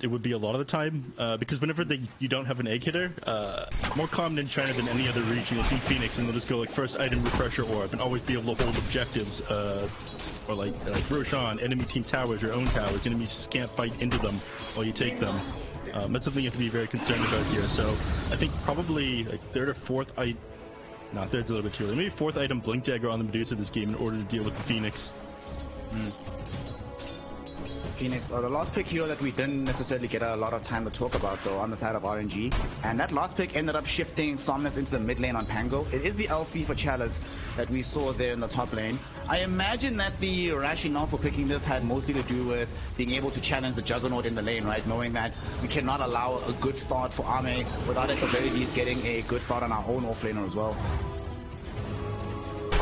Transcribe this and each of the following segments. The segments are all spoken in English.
it would be a lot of the time, because whenever you don't have an egg hitter, more common in China than any other region, you'll see Phoenix and they'll just go like first item refresher orb and always be able to hold objectives, or like Roshan, enemy team towers, your own towers, enemies just can't fight into them while you take them. That's something you have to be very concerned about here. So I think probably like third or fourth item, no, third's a little bit too early, maybe fourth item Blink Dagger on the Medusa this game in order to deal with the Phoenix. Phoenix, the last pick hero that we didn't necessarily get a lot of time to talk about though on the side of RNG, and that last pick ended up shifting Somnus into the mid lane on Pango. It is the LC for Chalice that we saw there in the top lane. I imagine that the rationale for picking this had mostly to do with being able to challenge the Juggernaut in the lane, right? Knowing that we cannot allow a good start for Ame without at the very least getting a good start on our own offlaner as well.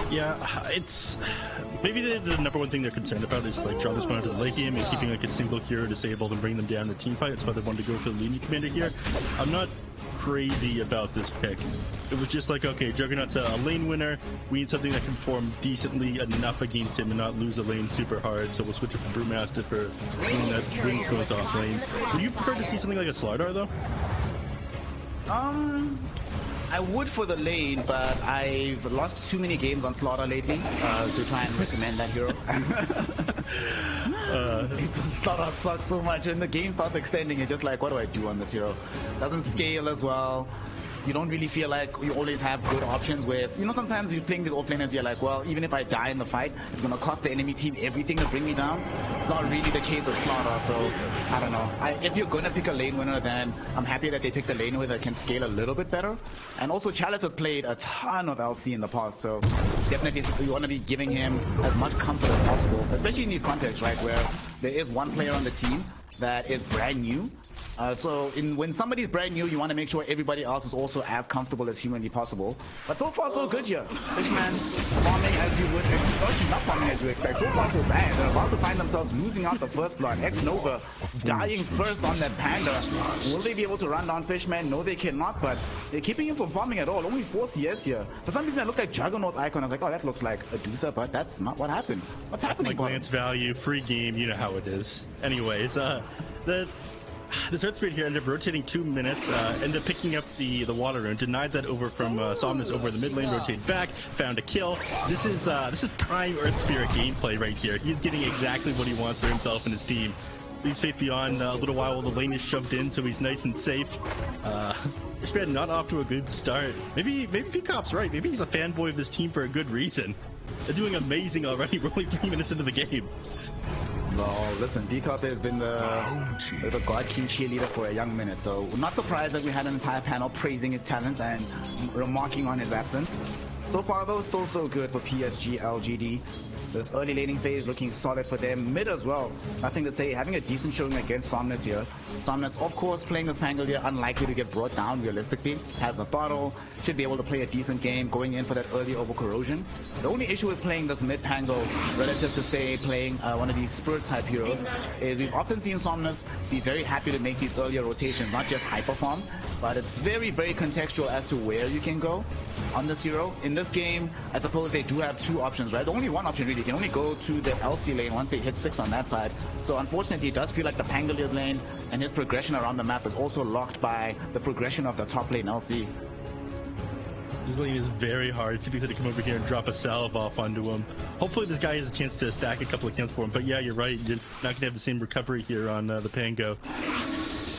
Yeah, it's maybe the number one thing they're concerned about is like draw this one into the late game and keeping like a single hero disabled and bring them down in the team fight. That's why they wanted to go for the leading commander here. I'm not crazy about this pick. It was just like, okay, Juggernaut's a lane winner. We need something that can perform decently enough against him and not lose the lane super hard. So we'll switch it from Brewmaster for someone that wins goes off lane. Would you prefer to see something like a Slardar though? I would for the lane, but I've lost too many games on Slaughter lately to try and recommend that hero. Slaughter sucks so much, and the game starts extending. You're just like, what do I do on this hero? Doesn't scale as well. You don't really feel like you always have good options where, you know, sometimes you're playing these offlaners, you're like, well, even if I die in the fight, it's going to cost the enemy team everything to bring me down. It's not really the case with Slaughter, so I don't know. If you're going to pick a lane winner, then I'm happy that they picked a lane winner that can scale a little bit better. And also, Chalice has played a ton of LC in the past, so definitely you want to be giving him as much comfort as possible, especially in these contexts, right, where there is one player on the team that is brand new. So when somebody's brand new, you want to make sure everybody else is also as comfortable as humanly possible. But so far, so good here. Fishman farming as you would expect. Not farming as you expect. So far, so bad. They're about to find themselves losing out the first blood. X-Nova dying first on that Panda. Will they be able to run down Fishman? No, they cannot, but they're keeping him from farming at all. Only 4 CS here. For some reason, I looked like Juggernaut's icon. I was like, oh, that looks like a Dusa, but that's not what happened. What's happening? Like Lance value, free game, you know how it is. Anyways, this Earth Spirit here ended up rotating 2 minutes, ended up picking up the water rune, denied that over from Somnus over the mid lane, rotated back, found a kill. This is prime Earth Spirit gameplay right here. He's getting exactly what he wants for himself and his team. Leaves Faith Beyond a little while the lane is shoved in, so he's nice and safe. Spirit not off to a good start. Maybe Peacock's right. Maybe he's a fanboy of this team for a good reason. They're doing amazing already. We're only 3 minutes into the game. No, listen, Peacock has been the God King cheerleader for a young minute, so we're not surprised that we had an entire panel praising his talent and remarking on his absence. So far though, still so good for PSG.LGD. This early laning phase looking solid for them. Mid as well. Nothing to say. Having a decent showing against Somnus here. Somnus, of course, playing this Pango here, unlikely to get brought down realistically. Has the bottle. Should be able to play a decent game going in for that early over corrosion. The only issue with playing this mid Pango relative to, say, playing one of these Spirit type heroes is we've often seen Somnus be very happy to make these earlier rotations, not just hyper farm, but it's very, very contextual as to where you can go on this hero. In this game, I suppose they do have 2 options, right? Only one option really. You can only go to the LC lane once they hit 6 on that side. So unfortunately, it does feel like the Pangalier's lane and his progression around the map is also locked by the progression of the top lane LC. This lane is very hard. If you think that he come over here and drop a salve off onto him. Hopefully this guy has a chance to stack a couple of kills for him. But yeah, you're right. You're not going to have the same recovery here on the Pango.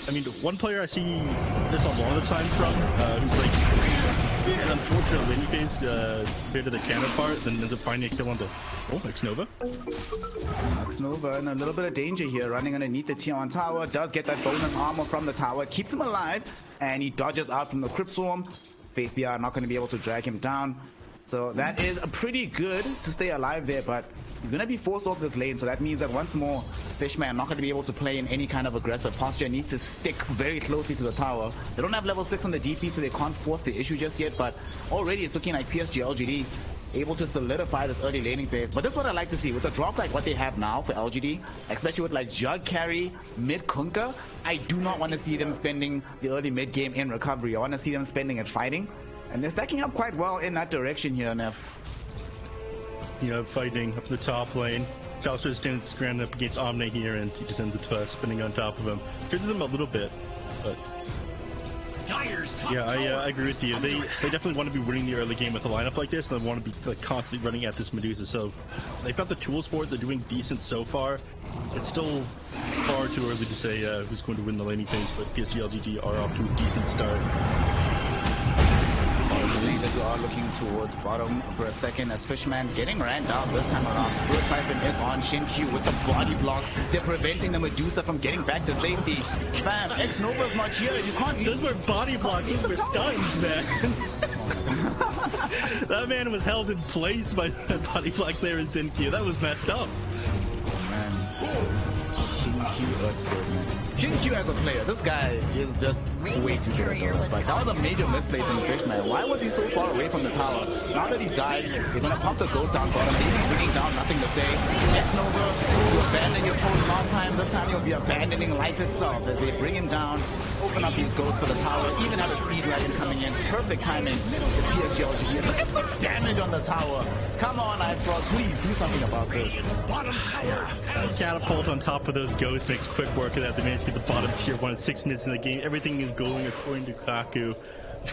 I mean, one player I see this a lot of the time from, who's like an unfortunate laning phase compared to the counterpart, then ends up finding a kill on the X-Nova. X-Nova in a little bit of danger here, running underneath the T1 tower, does get that bonus armor from the tower, keeps him alive, and he dodges out from the Crypt Swarm. Faith BR not going to be able to drag him down. So that is pretty good to stay alive there, but he's going to be forced off this lane, so that means that once more, Fishman not going to be able to play in any kind of aggressive posture, needs to stick very closely to the tower. They don't have level 6 on the DP, so they can't force the issue just yet, but already it's looking like PSG.LGD able to solidify this early laning phase. But that's what I like to see. With a drop like what they have now for LGD, especially with like Jug carry, mid Kunkka, I do not want to see them spending the early mid game in recovery. I want to see them spending it fighting. And they're stacking up quite well in that direction here, Neff. You know, fighting up the top lane. Callister stands stranded up against Omni here, and he just ends up spinning on top of him. Triggers him a little bit, but yeah, I agree with you. They definitely want to be winning the early game with a lineup like this, and they want to be like constantly running at this Medusa. So they've got the tools for it. They're doing decent so far. It's still far too early to say who's going to win the laning phase, but PSG.LGD are off to a decent start. That we are looking towards bottom for a second as Fishman getting ran down this time around. Spirit Siphon is on Shin-Q with the body blocks. They're preventing the Medusa from getting back to safety. Fam, X-Nova's not here. You can't. Those were body blocks. Those were stuns, man. That man was held in place by body blocks there in Shin-Q. That was messed up. Shin-Q Earthspirit, man. Shin-Q as a player, this guy is just way too good. Like, that was a major misplay from the Fishman. Why was he so far away from the tower? Now that he's died, they're gonna pop the ghost down bottom. Maybe bringing down, nothing to say. X-Nova, you abandon your post long time. This time you'll be abandoning life itself as they bring him down, open up these ghosts for the tower, even have a Sea Dragon coming in. Perfect timing with PSG.LGD. Look at the damage on the tower. Come on, Ice Frost, please do something about this. It's bottom tower. Catapult on top of those ghosts makes quick work of that. They managed to get the bottom tier 1 in 6 minutes in the game. Everything is going according to Kaku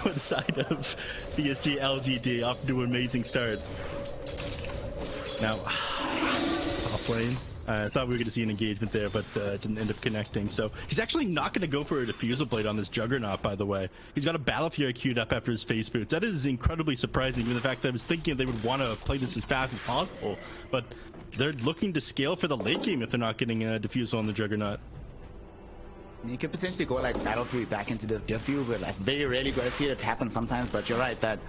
on the side of PSG.LGD. Off to an amazing start. Now, off lane. I thought we were going to see an engagement there, but didn't end up connecting. So he's actually not going to go for a Diffusal Blade on this Juggernaut, by the way. He's got a Battle Fury queued up after his face boots. That is incredibly surprising, given the fact that I was thinking they would want to play this as fast as possible. But they're looking to scale for the late game if they're not getting a Diffusal on the Juggernaut. You could potentially go like Battle Fury back into the Diffuse, but like very rarely going to see it happen sometimes. But you're right that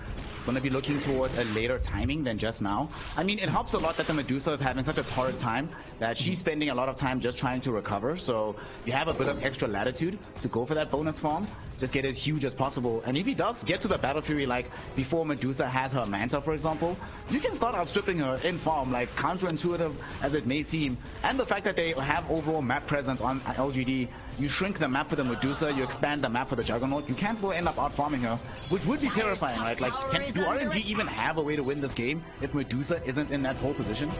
going to be looking towards a later timing than just now. I mean, it helps a lot that the Medusa is having such a torrid time that she's spending a lot of time just trying to recover. So you have a bit of extra latitude to go for that bonus farm. Just get as huge as possible. And if he does get to the Battle Fury like before Medusa has her Manta, for example, you can start outstripping her in farm, like counterintuitive as it may seem. And the fact that they have overall map presence on LGD, you shrink the map for the Medusa, you expand the map for the Juggernaut, you can still end up out-farming her, which would be terrifying, right? Like, do RNG even have a way to win this game if Medusa isn't in that pole position?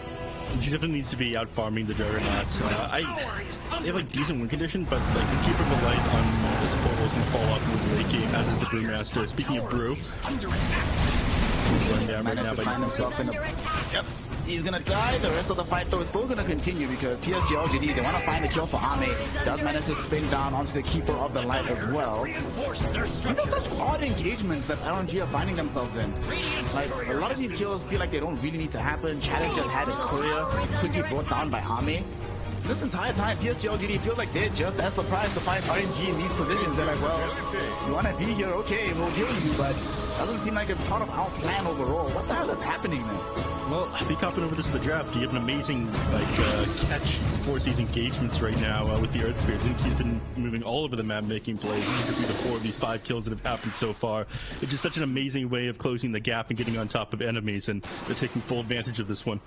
She definitely needs to be out farming the Juggernauts. They have like decent win condition, but like just keep them light on this portal can fall off in the late game, as is the Brewmaster. Speaking of Brew, he's going down right now, Yep. He's gonna die. The rest of the fight though is still gonna continue because PSG.LGD, they want to find a kill for Ame. Does manage to spin down onto the Keeper of the Light as well. These are such odd engagements that RNG are finding themselves in. Like, a lot of these kills feel like they don't really need to happen. Challenge just had a courier quickly brought down by Ame. This entire time, PSG.LGD feels like they're just as surprised to find RNG in these positions. They're like, well, you want to be here? Okay, we'll kill you, but doesn't seem like it's part of our plan overall. What the hell is happening, man? Well, be copping over this in the draft. You have an amazing catch for these engagements right now with the Earth Spirits. Zinki's been moving all over the map, making plays. These could be the 4 of these 5 kills that have happened so far. It's just such an amazing way of closing the gap and getting on top of enemies, and they're taking full advantage of this one.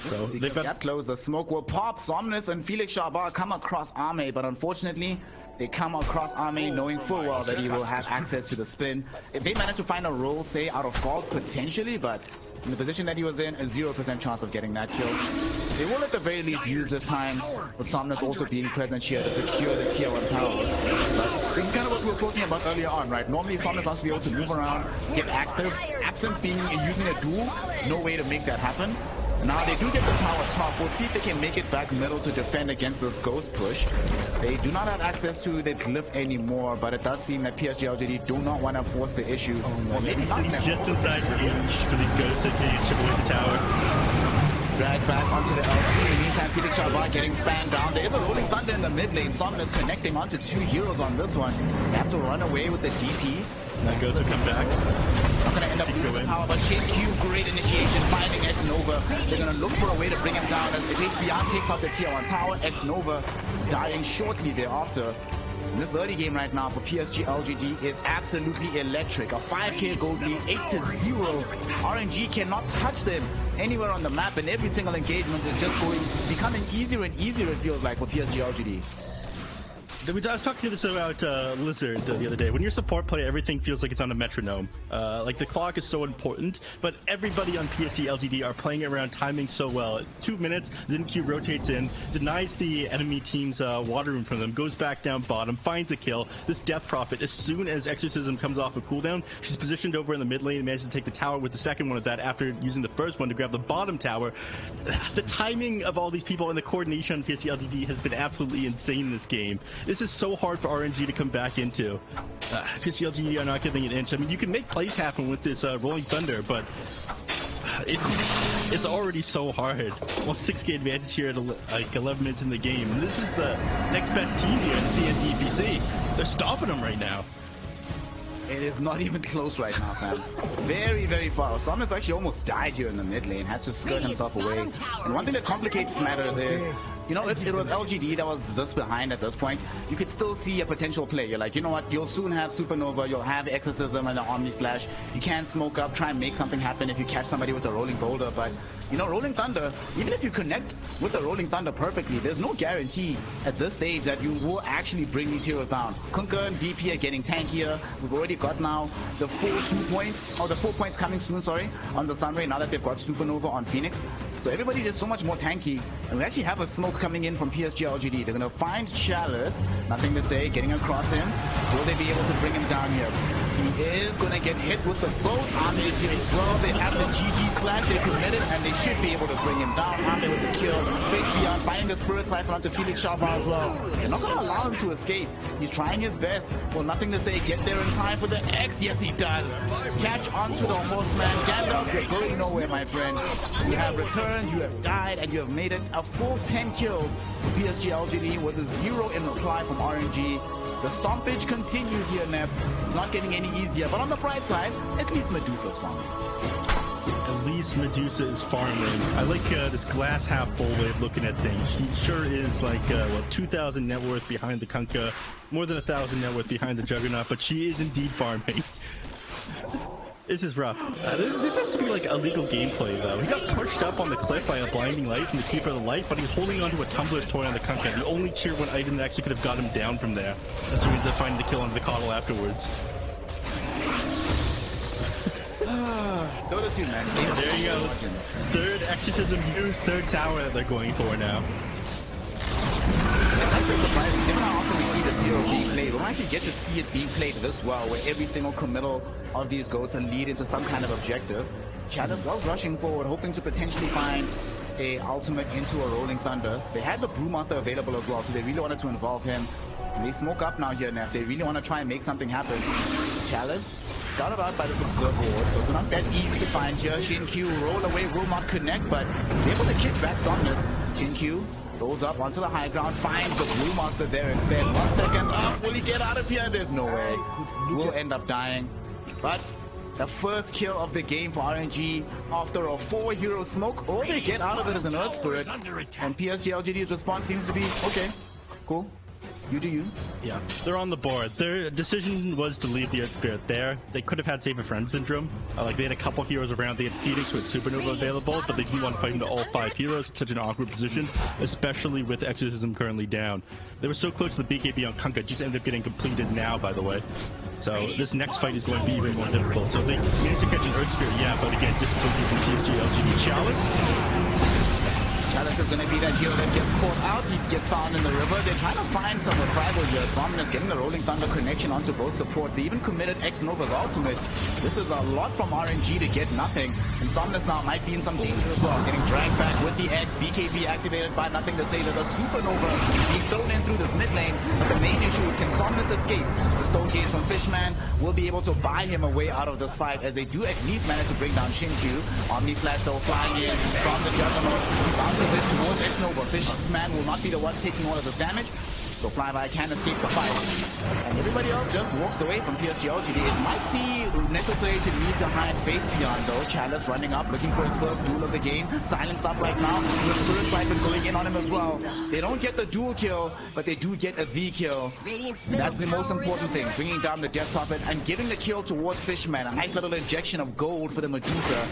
So they've got gap close. The smoke will pop. Somnus and Felix Shabar come across Ame, but unfortunately, they come across Ame knowing full well that he will have access to the spin. If they manage to find a roll, say out of fault, potentially, but in the position that he was in, a 0% chance of getting that kill. They will at the very least use this time, with Somnus also being present here to secure the tier 1 tower. But this is kind of what we were talking about earlier on, right? Normally Somnus has to be able to move around, get active. Absent being using a duel, no way to make that happen. Now they do get the tower top. We'll see if they can make it back middle to defend against this ghost push. They do not have access to the glyph anymore, but it does seem that PSG.LGD do not want to force the issue. Or maybe not just inside range for these ghosts to chip away the tower. Drag back onto the LC. In the meantime, Felix Shabar getting spanned down. There is a rolling thunder in the mid lane. Somnus connecting onto 2 heroes on this one. They have to run away with the DP. That ghost will come back. Not gonna end up losing the tower, but Shin-Q, great initiation, finding X-Nova. They're gonna look for a way to bring him down as the HBR takes out the tier 1 tower. X-Nova dying shortly thereafter. This early game right now for PSG.LGD is absolutely electric. A 5k gold lead, 8-0. RNG cannot touch them anywhere on the map, and every single engagement is just becoming easier and easier, it feels like, for PSG.LGD. I was talking this about Lizard the other day. When you're a support player, everything feels like it's on a metronome. Like the clock is so important, but everybody on PSG.LGD are playing around timing so well. 2 minutes, Q rotates in, denies the enemy team's water room from them, goes back down bottom, finds a kill. This Death Prophet, as soon as Exorcism comes off a cooldown, she's positioned over in the mid lane and manages to take the tower with the second one of that after using the first one to grab the bottom tower. The timing of all these people and the coordination on PSG.LGD has been absolutely insane in this game. This is so hard for RNG to come back into. PSG.LGD are not giving an inch. I mean, you can make plays happen with this Rolling Thunder, but it's already so hard. Well, 6K advantage here at like 11 minutes in the game. And this is the next best team here in CNDPC. They're stopping them right now. It is not even close right now, fam. Very, very far. Somnus actually almost died here in the mid lane, had to skirt himself away. And one thing that complicates matters is, you know, if it was LGD that was this behind at this point, you could still see a potential play. You're like, you know what, you'll soon have Supernova, you'll have Exorcism and the Omni Slash. You can smoke up, try and make something happen if you catch somebody with a Rolling Boulder, but you know, Rolling Thunder, even if you connect with the Rolling Thunder perfectly, there's no guarantee at this stage that you will actually bring these heroes down. Kunkka and DP are getting tankier. We've already got now the full 2 points, or the 4 points coming soon, sorry, on the Sunray now that they've got Supernova on Phoenix. So everybody is so much more tanky. And we actually have a smoke coming in from PSG.LGD. They're going to find Chalice, nothing to say, getting across him. Will they be able to bring him down here? He is going to get hit with the both. Ame is here as well. They have the GG splash. They're committed and they should be able to bring him down. Ame with the kill. Fake Beyond finding the Spirit Siphon onto Felix Sharpa as well. They're not going to allow him to escape. He's trying his best. Well, nothing to say. Get there in time for the X. Yes, he does. Catch onto the Horseman. Gandalf, you're going nowhere, my friend. You have returned, you have died, and you have made it a full 10 kills for PSG.LGD with a 0 in reply from RNG. The stompage continues here, Nev. It's not getting any easier, but on the bright side, at least Medusa's farming. At least Medusa is farming. I like this glass half full way of looking at things. She sure is like, 2,000 net worth behind the Kunkka, more than 1,000 net worth behind the Juggernaut, but she is indeed farming. This is rough. This has to be like illegal gameplay though. He got pushed up on the cliff by a blinding light from the Keeper of the Light, but he's holding onto a Tumbler's toy on the Kunkka, the only tier 1 item that actually could have got him down from there. That's why we ended up finding the kill on the Coddle afterwards. Dota 2, man. Yeah, there you go. Third Exorcism used, third tower that they're going for now. It's actually surprising, given how often we see the zero being played. We don't actually get to see it being played this well, where every single committal of these goes and lead into some kind of objective. Chalice was rushing forward, hoping to potentially find a ultimate into a Rolling Thunder. They had the Brewmaster available as well, so they really wanted to involve him. And they smoke up now here, Neff. They really want to try and make something happen. Chalice started out by this Observer Ward, so it's not that easy to find here. Xin-Q roll away, will not connect, but able to kick back Somnus. Xin-Q goes up onto the high ground, finds the Brewmaster there instead. 1 second up, will he get out of here? There's no way. Will end up dying. But the first kill of the game for RNG after a 4-hero smoke. All they get out of it is an Earth Spirit. And PSG.LGD's response seems to be, okay, cool. You do you. Yeah, they're on the board. Their decision was to leave the Earth Spirit there. They could have had Save a Friend syndrome. Like they had a couple heroes around. They had Phoenix with Supernova available, but they didn't want to fight into all 5 heroes. It's such an awkward position, especially with Exorcism currently down. They were so close to the BKB on Kunkka, just ended up getting completed now, by the way. So this next fight is going to be even more difficult. So they managed to catch an Earth Spirit, yeah, but again, difficulty from PSG.LGD. Chalice is going to be that hero that gets caught out. He gets found in the river. They're trying to find some retrieval here. Somnus getting the Rolling Thunder connection onto both supports. They even committed X-Nova's ultimate. This is a lot from RNG to get nothing. And Somnus now might be in some danger as well. Getting dragged back with the X. BKB activated by nothing to say. There's a Supernova being thrown in through this mid lane. But the main issue is, can Somnus escape? The Stone Gaze from Fishman will be able to buy him a way out of this fight, as they do at least manage to bring down Xin-Q. Omni Slash though flying in from the Juggernaut. He bounces it towards X-Nova. Fishman will not be the one taking all of this damage, so Flyby can escape the fight. And everybody else just walks away from PSG.LGD. It might be necessary to leave behind Faith Beyond though. Chalice running up, looking for his first duel of the game. Silenced up right now. The Spirit Siphon going in on him as well. They don't get the dual kill, but they do get a V kill. That's the most important thing. Bringing down the Death Prophet and giving the kill towards Fishman. A nice little injection of gold for the Medusa.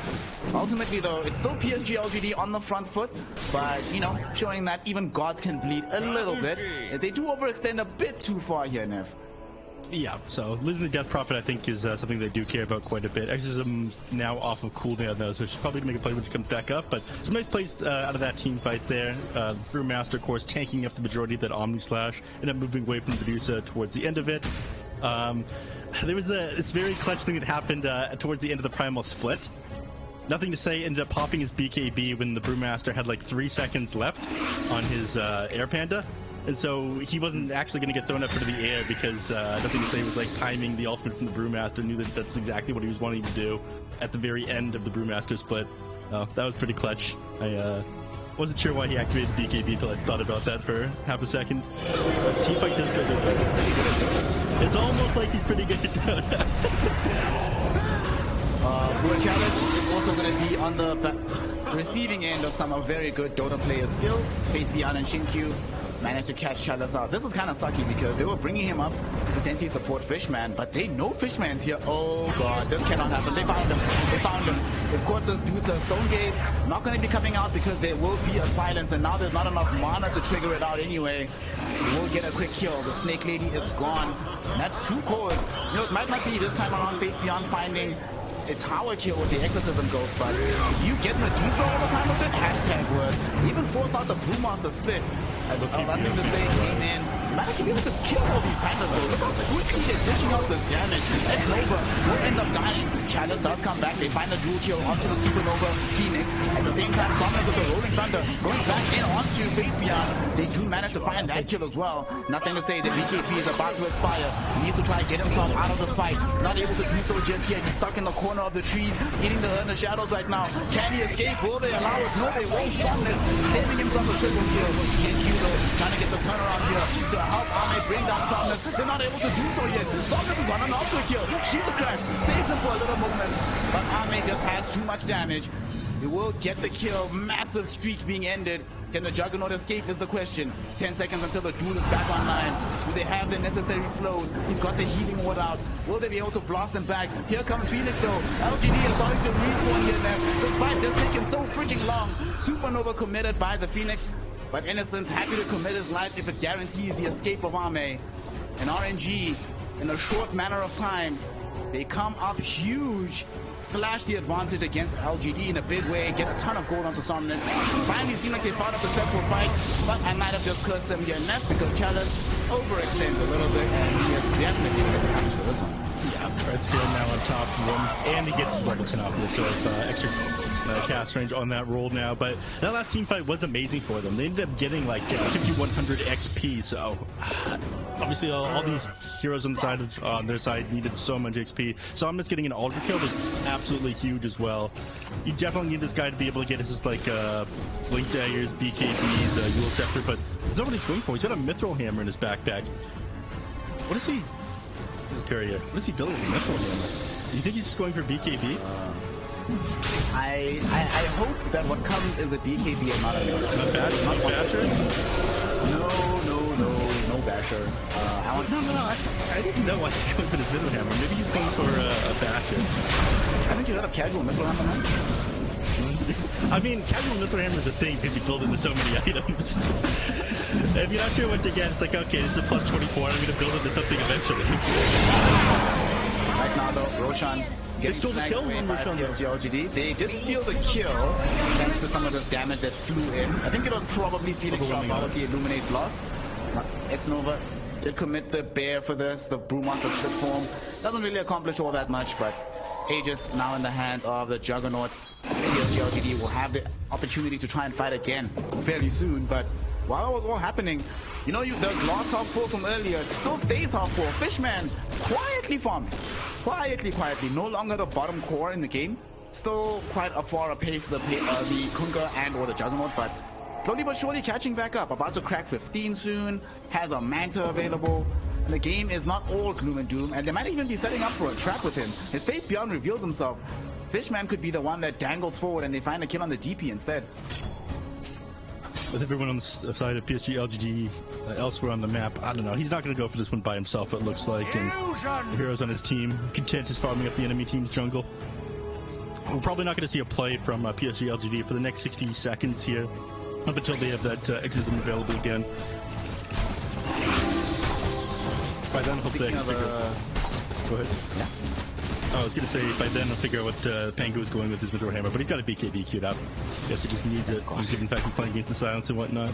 Ultimately though, it's still PSG.LGD on the front foot, but you know, showing that even gods can bleed a little bit. If they do overextend a bit too far here, Nev. Yeah, so losing the Death Prophet I think is something they do care about quite a bit. Exorcism now off of cooldown though, so she's probably going to make a play when she comes back up, but some nice plays out of that team fight there. Brewmaster, of course, tanking up the majority of that Omni Slash and then moving away from Medusa towards the end of it. There was this very clutch thing that happened towards the end of the Primal Split. Nothing to say, ended up popping his BKB when the Brewmaster had like 3 seconds left on his Air Panda. And so he wasn't actually going to get thrown up into the air because Nothing to Say was like timing the ultimate from the Brewmaster, knew that that's exactly what he was wanting to do at the very end of the Brewmaster split. That was pretty clutch. I wasn't sure why he activated BKB until I thought about that for half a second. Teamfight does go good. It's almost like he's pretty good at Dota. Chalice is also going to be on the receiving end of some very good Dota player skills. Faith Beyond and Shinkyu managed to catch Chalice out. This is kind of sucky because they were bringing him up to potentially support Fishman, but they know Fishman's here. Oh god, this cannot happen. They found him. They found him. They've caught this Deucer. Stonegaze not going to be coming out because there will be a silence, and now there's not enough mana to trigger it out anyway. They will get a quick kill. The Snake Lady is gone. And that's 2 cores. You know, it might not be this time around Faith Beyond finding a tower kill with the Exorcism Ghost, but if you get Medusa all the time with it, hashtag word. Even force out the Brewmaster split. As Nothing to Say came in, managed to be able to kill all these pandas though. Look how quickly they're dishing out the damage. X-Nova will end up dying. Chalice does come back. They find the dual kill onto the Supernova Phoenix. At the same time, Stomach with the Rolling Thunder going back in onto Faith Beyond. They do manage to find that kill as well. Nothing to Say, the BKB is about to expire. He needs to try and get himself out of this fight. Not able to do so just yet. He's stuck in the corner of the trees, eating the Earner Shadows right now. Can he escape? Will they allow it? No, they won't. Formless, saving him from the triple kill. Shinkyu trying to get the turnaround here to help Ame bring down Somnus. They're not able to do so yet. Somnus is on an auto kill. She's a crash. Saves him for a little moment. But Ame just has too much damage. He will get the kill. Massive streak being ended. Can the Juggernaut escape is the question. 10 seconds until the duel is back online. Do they have the necessary slows? He's got the healing ward out. Will they be able to blast him back? Here comes Phoenix though. LGD is starting to respawn here now. This fight just taking so freaking long. Supernova committed by the Phoenix. But Innocence happy to commit his life if it guarantees the escape of Ame. And RNG, in a short manner of time, they come up huge, slash the advantage against LGD in a big way, get a ton of gold onto Somnus. Finally seem like they fought up a successful fight, but I might have just cursed them here. And that's because Chalice overextends a little bit, and he is definitely going to get the damage for this one. Yeah, Red's here now on top of him, and he gets his level 10 off, so extra cast range on that roll now. But that last team fight was amazing for them. They ended up getting like 5100 XP, so obviously all these heroes on their side needed so much XP. Somnus getting an ultra kill was absolutely huge as well. You definitely need this guy to be able to get his like Blink Daggers, BKBs, Yule Scepter, but that's not what he's going for. He's got a Mithril Hammer in his backpack. What is he? This is curious. What is he building with a Mithril Hammer? You think he's just going for BKB? I hope that what comes is a BKB and not a Mithril. Not Basher? No Basher. I didn't know why he's going for this Mithril Hammer. Maybe he's going for a Basher. Haven't you heard of casual Mithril Hammer, man? I mean, casual Mithril Hammer is a thing because you build into so many items. If you're not sure what to get, it's like, okay, this is a plus 24, I'm going to build into something eventually. Right now, though, Roshan getting snagged away by PSG.LGD. They did steal the kill thanks to some of this damage that flew in. I think it was probably Phoenix shot out of the Illuminate Blast. X-Nova did commit the bear for this, the Brewmaster split form. Doesn't really accomplish all that much, but Aegis now in the hands of the Juggernaut. PSG.LGD will have the opportunity to try and fight again fairly soon, but while it was all happening, you know, the last half 4 from earlier, it still stays half 4. Fishman quietly farming. Quietly. No longer the bottom core in the game. Still quite a far apace the Kunkka and or the Juggernaut, but slowly but surely catching back up. About to crack 15 soon. Has a Manta available. And the game is not all gloom and doom, and they might even be setting up for a trap with him. If Faith Beyond reveals himself, Fishman could be the one that dangles forward and they find a kill on the DP instead. With everyone on the side of PSG.LGD elsewhere on the map, I don't know. He's not going to go for this one by himself, it looks like. And the heroes on his team, content is farming up the enemy team's jungle. We're probably not going to see a play from PSG.LGD for the next 60 seconds here, up until they have that Exorcism available again. by then, hopefully I can figure out. Go ahead. Yeah. Oh, I was gonna say by then I'll figure out what Pango is going with his Midor Hammer, but he's got a BKB queued up. Guess he just needs it, given the fact he's playing against the silence and whatnot.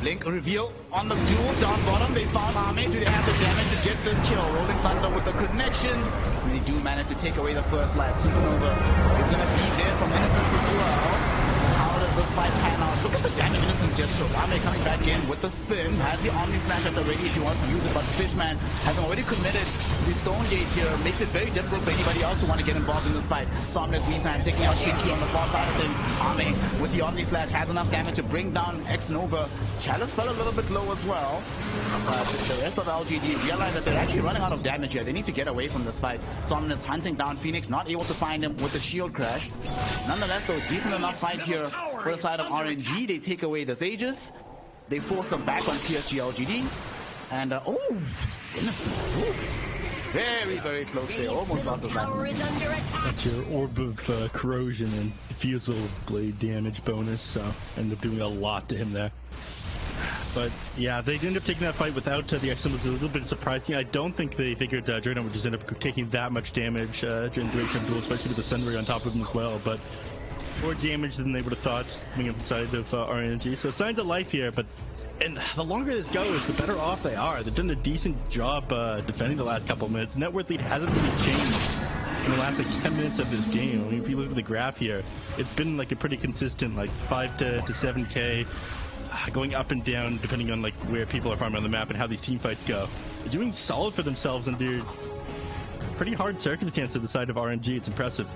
Blink reveal on the duel down bottom. They found Ame. Do they have the damage to get this kill? Rolling Thunder with the connection. And they do manage to take away the first life. Supernova is going to be there from Innocence as well. How does this fight pan out? Look at the damage Innocence just took. Ame coming back in with the spin. Has the Omni Slash at the ready if he wants to use it. But Fishman has already committed the Stone Gate here. Makes it very difficult for anybody else to want to get involved in this fight. Somnus meantime taking out Shinki on the far side of things. Ame with the Omni Slash has enough damage to bring down X-Nova. Chalice fell a little bit low as well. But the rest of LGD realize that they're actually running out of damage here. They need to get away from this fight. Somnus hunting down Phoenix, not able to find him with the shield crash. Nonetheless, though, decent enough fight here for the side of RNG. They take away the Sages. They force them back on PSG.LGD. And, oh, Innocence. Ooh. Very, very close there. Almost lost his life. That's your Orb of Corrosion and Diffusal Blade damage bonus, so ended up doing a lot to him there. But yeah, they ended up taking that fight without the X-Symbol. It was a little bit surprising. I don't think they figured Jordan would just end up taking that much damage during the duration of the duel, especially with the Sunray on top of him as well. But more damage than they would have thought coming up the side of RNG. So signs of life here, but and the longer this goes, the better off they are. They've done a decent job defending the last couple of minutes. Net worth lead hasn't really changed in the last like 10 minutes of this game. I mean, if you look at the graph here, it's been like a pretty consistent like 5 to 7k, going up and down depending on like where people are farming on the map and how these team fights go. They're doing solid for themselves under pretty hard circumstances at the side of RNG. It's impressive.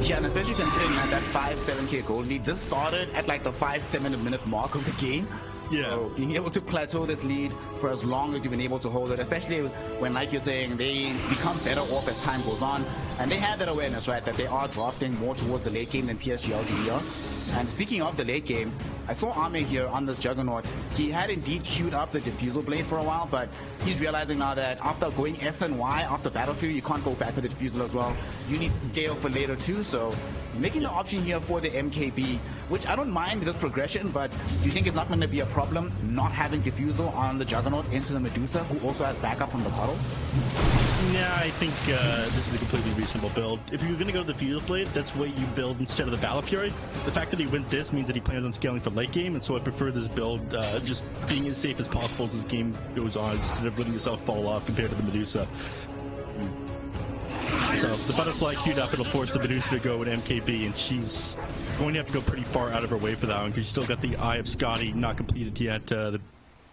Yeah, and especially considering that 5-7k gold lead, this started at like the 5-7 minute mark of the game. Yeah. So being able to plateau this lead for as long as you've been able to hold it, especially when, like you're saying, they become better off as time goes on. And they have that awareness, right, that they are drafting more towards the late game than PSG.LGD are. And speaking of the late game, I saw Ame here on this Juggernaut. He had indeed queued up the Diffusal Blade for a while, but he's realizing now that after going S and Y after Battlefield, you can't go back to the Diffusal as well. You need to scale for later too, so he's making the option here for the MKB, which I don't mind this progression, but do you think it's not going to be a problem not having Diffusal on the Juggernaut into the Medusa, who also has backup from the puddle? Yeah, I think this is a completely reasonable build. If you're going to go to the Diffusal Blade, that's what you build instead of the Battle Fury. The fact that he went this means that he plans on scaling for late game, and so I prefer this build just being as safe as possible as this game goes on, instead of letting yourself fall off compared to the Medusa. So the Butterfly queued up, it'll force the Medusa to go with MKB, and she's going to have to go pretty far out of her way for that one, because she's still got the Eye of Scotty not completed yet. The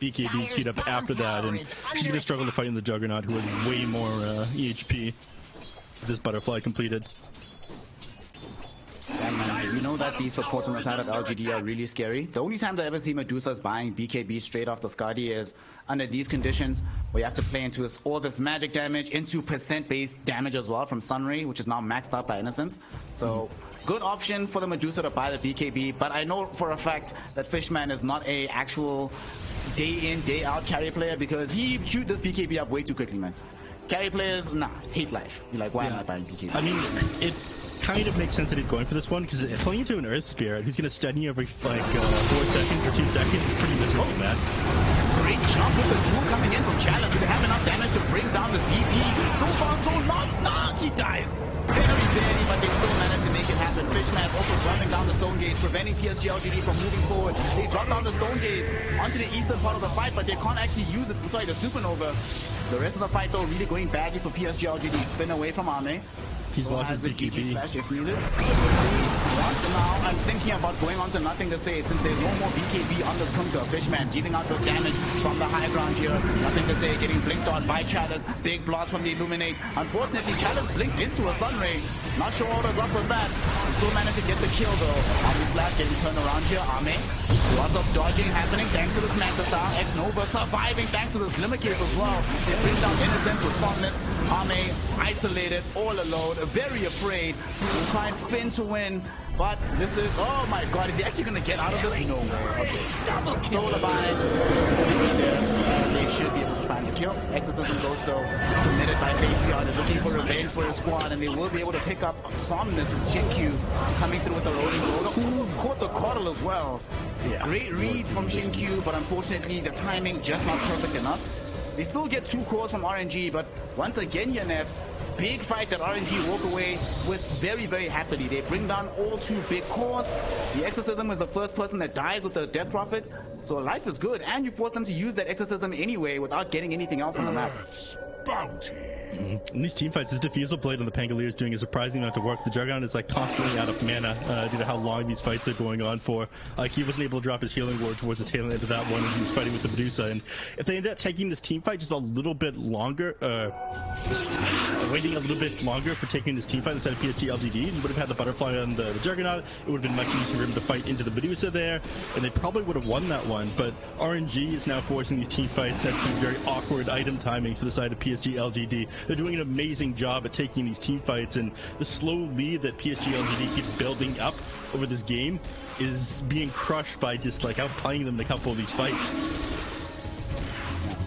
BKB queued up after that, and she's going to struggle to fight in the Juggernaut, who has way more EHP with this Butterfly completed. And we know that these supports on the side of LGD are really scary. The only time I ever see Medusa's buying BKB straight off the Scotty is under these conditions where you have to play into all this magic damage, into percent-based damage as well from Sunray, which is now maxed out by Innocence. So good option for the Medusa to buy the BKB, but I know for a fact that Fishman is not a actual day in, day out carry player, because he queued this BKB up way too quickly, man. Carry players, nah, hate life. You're like, why am I buying BKB? I mean, it kind of makes sense that he's going for this one, because playing into an Earth Spirit who's going to stun you every like 4 seconds or 2 seconds is pretty miserable, man. Great jump with the duel coming in from Chalice. Do they have enough damage to bring down the DP? So far, so not. Nah, she dies. Very barely, but they still manage to make it happen. Fishman also dropping down the Stone Gates, preventing PSG.LGD from moving forward. They drop down the Stone Gates onto the eastern part of the fight, but they can't actually use it. Sorry, the Supernova. The rest of the fight, though, really going badly for PSG.LGD. Spin away from Ame. He's lost his BKB. Slash if needed. Now I'm thinking about going on to nothing to say, since there's no more BKB on this Kunka. Fishman dealing out the damage from the high ground here. Nothing to say, getting blinked on by Chalice. Big blast from the Illuminate. Unfortunately, Chalice blinked into a Sunray. Not sure what was up with that. Still managed to get the kill though. Omni Slash getting turned around here. Ame. Lots of dodging happening thanks to this Manta Star. X-Nova surviving thanks to this Glimmer Cave as well. They bring down Innocence with Somnus. Ame isolated, all alone, very afraid. He'll try and spin to win. But this is, oh my god, is he actually going to get out of this? No way. Okay. Double kill. They should be able to find the kill. Exorcism Ghost though, committed by Faithion, is looking for revenge for his squad, and they will be able to pick up Somnus and Shinkyu coming through with the rolling roller. Ooh, caught the Coddle as well. Yeah. Great reads from Shinkyu, but unfortunately the timing just not perfect enough. They still get 2 cores from RNG, but once again, Yanef, big fight that RNG walk away with very, very happily. They bring down all 2 big cores. The Exorcism is the first person that dies with the Death Prophet. So life is good, and you force them to use that Exorcism anyway without getting anything else on the map. Bounty. In these teamfights, this Diffusal Blade on the Pangolier is doing a surprising amount of work. The Juggernaut is like constantly out of mana due to how long these fights are going on for. He wasn't able to drop his healing ward towards the tail end of that one when he was fighting with the Medusa. And if they end up taking this teamfight just a little bit longer, waiting a little bit longer for taking this teamfight instead of PSG.LGD, you would have had the Butterfly on the Juggernaut. It would have been much easier for him to fight into the Medusa there, and they probably would have won that one. But RNG is now forcing these teamfights at these very awkward item timings for the side of PSG.LGD. They're doing an amazing job at taking these team fights, and the slow lead that PSG.LGD keeps building up over this game is being crushed by just like outplaying them in a couple of these fights.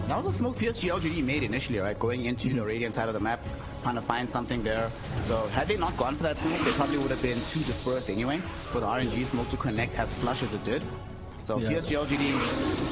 That was a smoke PSG.LGD made initially, right? Going into the Radiant side of the map, trying to find something there. So had they not gone for that smoke, they probably would have been too dispersed anyway for the RNG smoke to connect as flush as it did. So yeah. PSG.LGD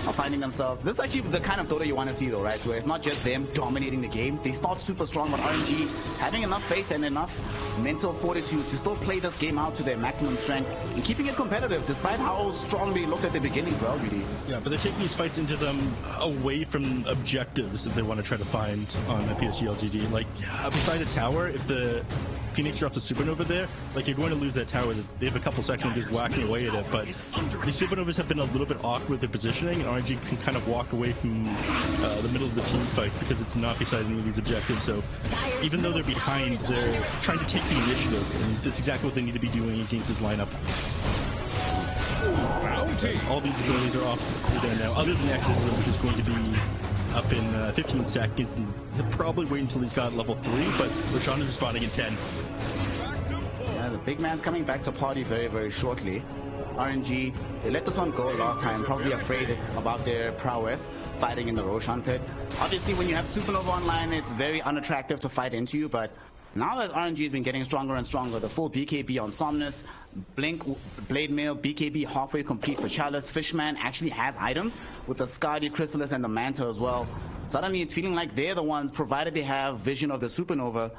are finding themselves. This is actually the kind of Dota you want to see, though, right? Where it's not just them dominating the game. They start super strong, but RNG having enough faith and enough mental fortitude to still play this game out to their maximum strength and keeping it competitive, despite how strong they looked at the beginning for LGD. Yeah, but they're taking these fights into them away from objectives that they want to try to find on the PSG.LGD. Like, beside a tower, if the Phoenix drops a Supernova there, like, you're going to lose that tower. They have a couple seconds just whacking away at it, but the Supernovas have been a little bit awkward with their positioning, and RNG can kind of walk away from the middle of the team fights because it's not beside any of these objectives. So even though they're behind, they're trying to take the initiative, and that's exactly what they need to be doing against this lineup. All these abilities are off there now, other than Exorcism, which is going to be up in 15 seconds, and he'll probably wait until he's got level 3, but Roshan is responding in 10. Yeah, the big man's coming back to party very, very shortly. RNG, they let this one go last time, probably afraid about their prowess fighting in the Roshan pit. Obviously, when you have Supernova online, it's very unattractive to fight into you, but now that RNG has been getting stronger and stronger, the full BKB on Somnus, Blink, Blade Mail, BKB halfway complete for Chalice. Fishman actually has items with the Skadi, Chrysalis, and the Manta as well. Suddenly, it's feeling like they're the ones, provided they have vision of the Supernova,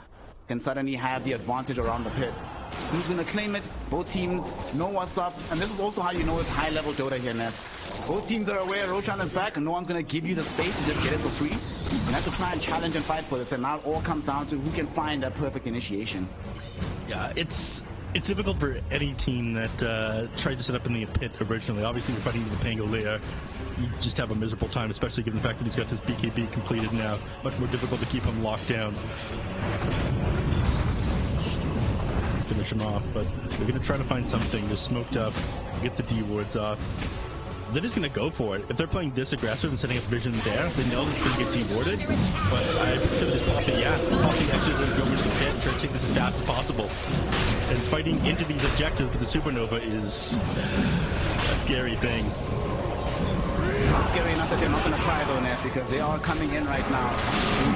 can suddenly have the advantage around the pit. Who's going to claim it? Both teams know what's up, and this is also how you know it's high-level Dota here, man. Both teams are aware Roshan is back, and no one's going to give you the space to just get it for free. You have to try and challenge and fight for this, and now it all comes down to who can find that perfect initiation. Yeah, it's difficult for any team that tried to set up in the pit originally. Obviously, we're fighting the Pangolier. You just have a miserable time, especially given the fact that he's got this BKB completed now. Much more difficult to keep him locked down. Finish him off, but they're going to try to find something. They're smoked up, get the D wards off. They're just going to go for it. If they're playing this aggressive and setting up vision there, they know it's going to get dewarded. But I consider this popping, popping Exorcism and go into the pit and try to take this as fast as possible. And fighting into these objectives with the Supernova is a scary thing. Not scary enough that they're not going to try though, Ness, because they are coming in right now.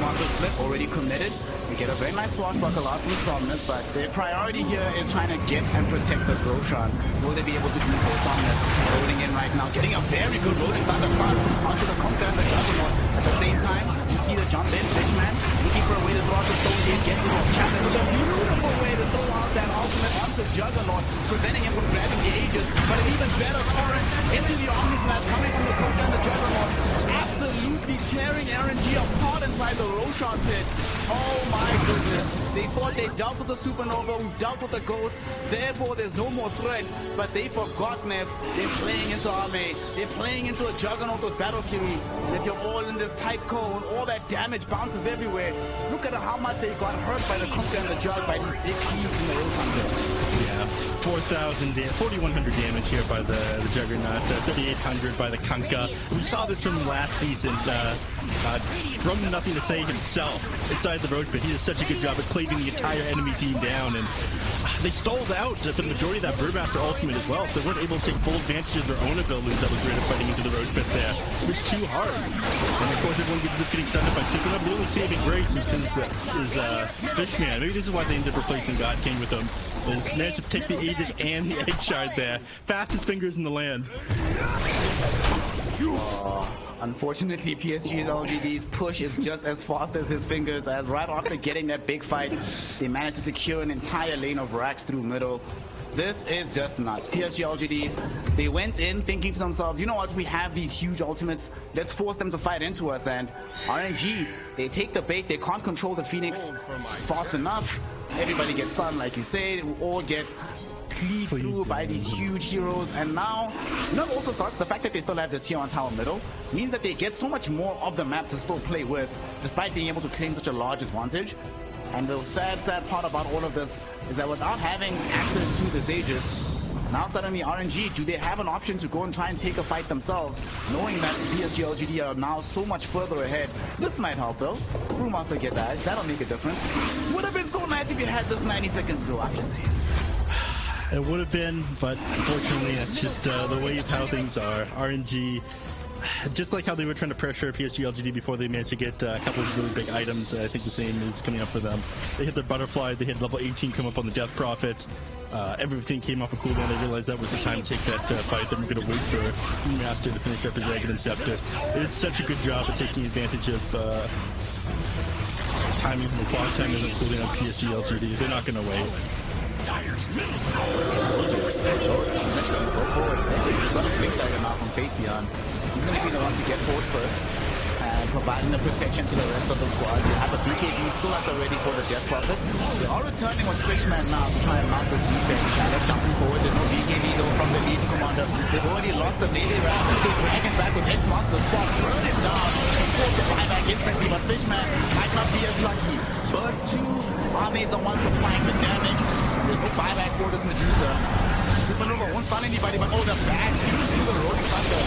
Monster Split already committed. We get a very nice swashbuckle out from Somnus, but their priority here is trying to get and protect the Roshan. Will they be able to do so? Somnus rolling in right now, getting a very good rolling thunder front onto the Conquer and the Juggernaut. At the same time, you see the jump in, Fishman looking for a way to throw out the Stone Gate, get to the challenge with a beautiful way to throw out that ultimate onto Juggernaut, preventing him from grabbing the Aegis, but an even better torrent into the Omnislash coming from the Conquer and the Juggernaut, absolutely tearing RNG apart inside the Roshan pit. Oh my goodness. They thought they dealt with the Supernova, we dealt with the Ghost, therefore there's no more threat, but they forgot, Neff. They're playing into Arme, they're playing into a Juggernaut with Battle Fury, and if you're all in this tight cone, all that damage bounces everywhere. Look at how much they got hurt by the Conquer and the Jug, by the big cubes in the Roshan pit. Yeah, 4,100 damage here by the Juggernaut, 3,800 by the Kanka. We saw this from last season. From Nothing to Say himself inside the road pit. He does such a good job at taking the entire enemy team down, and they stalled out for the majority of that Birdmaster ultimate as well, so they weren't able to take full advantage of their own abilities that was great at fighting into the roach pit there. It was too hard. And of course everyone gets just getting stunned by Super. The only saving grace is Fishman. Maybe this is why they ended up replacing God King with him. Is managed to take the Aegis and the Egg Shard there. Fastest fingers in the land. Unfortunately, PSG.LGD's push is just as fast as his fingers, as right after getting that big fight, they managed to secure an entire lane of racks through middle. This is just nuts. PSG.LGD, they went in thinking to themselves, you know what, we have these huge ultimates, let's force them to fight into us. And RNG, they take the bait, they can't control the Phoenix fast enough. Everybody gets stunned, like you said, we all get cleaved through by these huge heroes. And now, you know what also sucks? The fact that they still have this here on tower middle means that they get so much more of the map to still play with, despite being able to claim such a large advantage. And the sad part about all of this is that without having access to the Aegis, now suddenly RNG, do they have an option to go and try and take a fight themselves, knowing that PSG.LGD are now so much further ahead? This might help though. Brewmaster get that. That'll make a difference. Would have been so nice if you had this 90 seconds go, I'm just saying. It would have been, but unfortunately that's just the way of how things are. RNG, just like how they were trying to pressure PSG.LGD before they managed to get a couple of really big items, I think the same is coming up for them. They hit their butterfly, they hit level 18 come up on the Death Prophet. Everything came off a cooldown. They realized that was the time to take that fight. They were going to wait for Master to finish up his Dragon and Scepter. They did such a good job of taking advantage of timing from the clock time and the cooldown of PSG.LGD. They're not going to wait. Go forward. He's got a blink dagger now from Faithion. He's going to be the one to get forward first and providing the protection to the rest of the squad. They have a BKB still at the ready for the Death Prophet. They are returning with Fishman now to try and mount the defense. Shadow jumping forward. There's no BKB though from the lead commander. They've already lost the melee round. They drag him back with X-Mark the spot. Burn him down. Force the buyback instantly, but Fishman might not be as lucky. Burns 2. Army is the one supplying the damage. There's no buyback for this Medusa. Supernova won't stun anybody, but oh, the bash through the Rolling Thunder.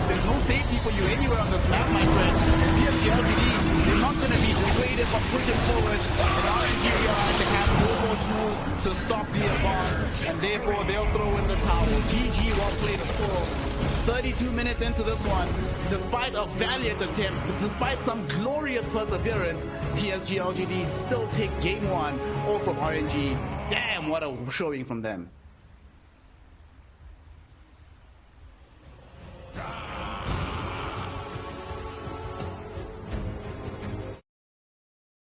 There's no safety for you anywhere on this map, my friend. PSG.LGD, they're not going to be dissuaded from pushing forward. And RNG realize they have no more tools to stop the advance, and therefore they'll throw in the towel. GG, well played score. 32 minutes into this one, despite a valiant attempt, despite some glorious perseverance, PSG.LGD still take game 1 all from RNG. Damn, what a showing from them.